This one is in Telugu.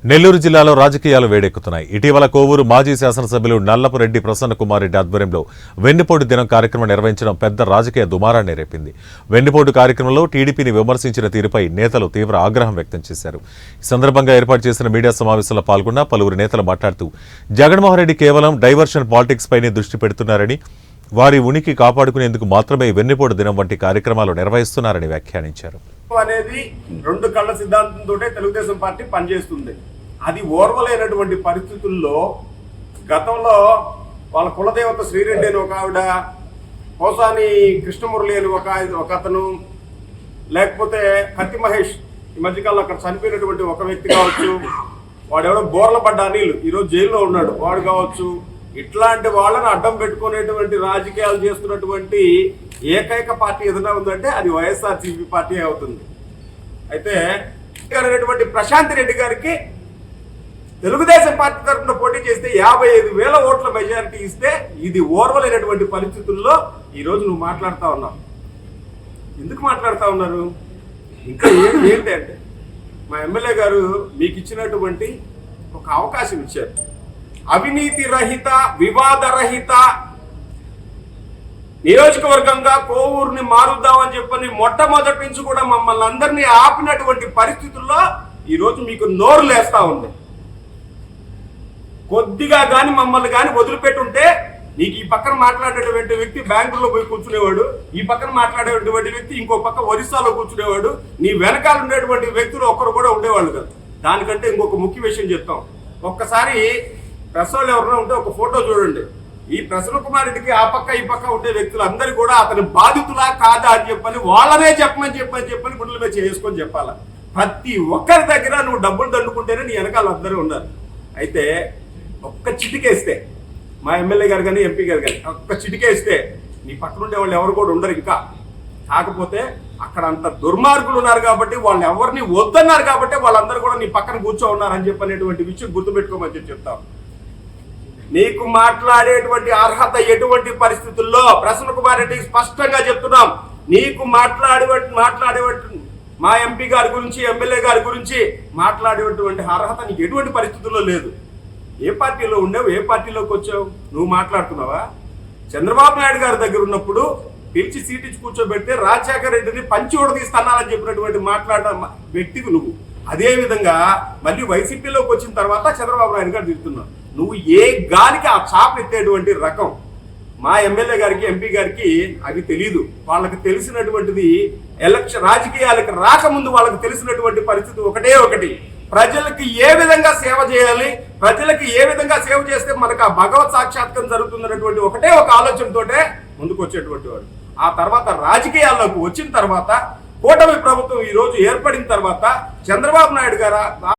నెల్లూరు జిల్లాలో రాజకీయాలు వేడెక్కుతున్నాయి. ఇటీవల కోవూరు మాజీ శాసనసభ్యులు నల్లపురెడ్డి ప్రసన్నకుమార్ రెడ్డి ఆధ్వర్యంలో వెన్నుపోటు దినం కార్యక్రమం నిర్వహించడం పెద్ద రాజకీయ దుమారాన్ని రేపింది. వెన్నుపోటు కార్యక్రమంలో టీడీపీని విమర్శించిన తీరుపై నేతలు తీవ్ర ఆగ్రహం వ్యక్తం చేశారు. ఈ సందర్భంగా ఏర్పాటు చేసిన మీడియా సమావేశంలో పాల్గొన్న పలువురు నేతలు మాట్లాడుతూ జగన్మోహన్ రెడ్డి కేవలం డైవర్షన్ పాలిటిక్స్ పైనే దృష్టి పెడుతున్నారని, వారి ఉనికి కాపాడుకునేందుకు మాత్రమే వెన్నుపోటు దినం వంటి కార్యక్రమాలు నిర్వహిస్తున్నారని వ్యాఖ్యానించారు. అనేది రెండు కళ్ళ సిద్ధాంతంతో తెలుగుదేశం పార్టీ పనిచేస్తుంది. అది ఓర్వలేనటువంటి పరిస్థితుల్లో గతంలో వాళ్ళ కులదేవత శ్రీరెడ్డి అని ఒక ఆవిడ, పోసాని కృష్ణమురళి అని ఒక అతను, లేకపోతే కత్తి మహేష్ ఈ మధ్యకాలంలో అక్కడ చనిపోయినటువంటి ఒక వ్యక్తి కావచ్చు, వాడెవడో బోర్లపడ్డ అనిల్ ఈరోజు జైల్లో ఉన్నాడు వాడు కావచ్చు, ఇట్లాంటి వాళ్ళని అడ్డం పెట్టుకునేటువంటి రాజకీయాలు చేస్తున్నటువంటి ఏకైక పార్టీ ఏదైనా ఉందంటే అది వైఎస్ఆర్సీపీ పార్టీ అవుతుంది. అయితే అనేటువంటి ప్రశాంత్ రెడ్డి గారికి తెలుగుదేశం పార్టీ తరఫున పోటీ చేస్తే 55,000 ఓట్ల మెజారిటీ ఇస్తే ఇది ఓర్వలేనటువంటి పరిస్థితుల్లో ఈరోజు నువ్వు మాట్లాడుతూ ఉన్నావు. ఎందుకు మాట్లాడుతూ ఉన్నారు? ఇంకా ఏంటి అంటే మా ఎమ్మెల్యే గారు మీకు ఇచ్చినటువంటి ఒక అవకాశం ఇచ్చారు. అవినీతి రహిత, వివాద రహిత నియోజకవర్గంగా కోవూరుని మారుద్దామని చెప్పని మొట్టమొదటి నుంచి కూడా మమ్మల్ని అందరినీ ఆపినటువంటి పరిస్థితుల్లో ఈరోజు మీకు నోరు లేస్తా ఉంది. కొద్దిగా కానీ మమ్మల్ని కానీ వదిలిపెట్టుంటే నీకు ఈ పక్కన మాట్లాడేటువంటి వ్యక్తి బెంగళూరులో పోయి కూర్చునేవాడు, ఈ పక్కన మాట్లాడేటువంటి వ్యక్తి ఇంకో పక్క ఒరిస్సాలో కూర్చునేవాడు, నీ వెనకాల ఉండేటువంటి వ్యక్తులు ఒక్కరు కూడా ఉండేవాళ్ళు కాదు. దానికంటే ఇంకొక ముఖ్య విషయం చెప్తాం. ఒక్కసారి ప్రెస్ వాళ్ళు ఎవరైనా ఉంటే ఒక ఫోటో చూడండి. ఈ ప్రసన్న కుమార్ రెడ్డికి ఆ పక్క ఈ పక్క ఉండే వ్యక్తులు అందరూ కూడా అతని బాధితులా కాదా అని చెప్పని వాళ్ళనే చెప్పని గుండెల మీద చేసుకొని చెప్పాలా. ప్రతి ఒక్కరి దగ్గర నువ్వు డబ్బులు దండుకుంటేనే నీ వెనకాల అందరూ ఉన్నారు. అయితే ఒక్క చిటికేస్తే మా ఎమ్మెల్యే గారు కానీ ఎంపీ గారు కానీ ఒక్క చిటికేస్తే నీ పక్కన ఉండే వాళ్ళు ఎవరు కూడా ఉండరు. ఇంకా కాకపోతే అక్కడ అంత దుర్మార్గులు ఉన్నారు కాబట్టి వాళ్ళు ఎవరిని వద్దన్నారు కాబట్టి వాళ్ళందరూ కూడా నీ పక్కన కూర్చో ఉన్నారని చెప్పనేటువంటి విషయం గుర్తుపెట్టుకోమని చెప్తాం. నీకు మాట్లాడేటువంటి అర్హత ఎటువంటి పరిస్థితుల్లో ప్రసన్న కుమార్ రెడ్డి స్పష్టంగా చెప్తున్నాం. నీకు మాట్లాడేటువంటి మా ఎంపీ గారి గురించి, ఎమ్మెల్యే గారి గురించి మాట్లాడేటువంటి అర్హత నీకు ఎటువంటి పరిస్థితుల్లో లేదు. ఏ పార్టీలో ఉండేవు, ఏ పార్టీలోకి వచ్చావు? నువ్వు మాట్లాడుతున్నావా? చంద్రబాబు నాయుడు గారి దగ్గర ఉన్నప్పుడు పిలిచి సీట్ ఇచ్చి కూర్చోబెడితే రాజశేఖర రెడ్డిని పంచి తీస్తానని చెప్పినటువంటి మాట్లాడిన వ్యక్తివి నువ్వు. అదే విధంగా మళ్ళీ వైసీపీలోకి వచ్చిన తర్వాత చంద్రబాబు నాయుడు గారు తిరుగుతున్నావు. నువ్వు ఏ గాలికి ఆ చాప ఎత్తేటువంటి రకం. మా ఎమ్మెల్యే గారికి, ఎంపీ గారికి అవి తెలీదు. వాళ్ళకి తెలిసినటువంటిది ఎలక్షన్ రాజకీయాలకు రాకముందు వాళ్ళకి తెలిసినటువంటి పరిస్థితి ఒకటి, ప్రజలకి ఏ విధంగా సేవ చేయాలి, ప్రజలకి ఏ విధంగా సేవ చేస్తే మనకు ఆ భగవత్ సాక్షాత్కారం జరుగుతున్నటువంటి ఒక ఆలోచనతోటే ముందుకు వచ్చేటువంటి వాడు. ఆ తర్వాత రాజకీయాల్లోకి వచ్చిన తర్వాత కూటమి ప్రభుత్వం ఈ రోజు ఏర్పడిన తర్వాత చంద్రబాబు నాయుడు గారు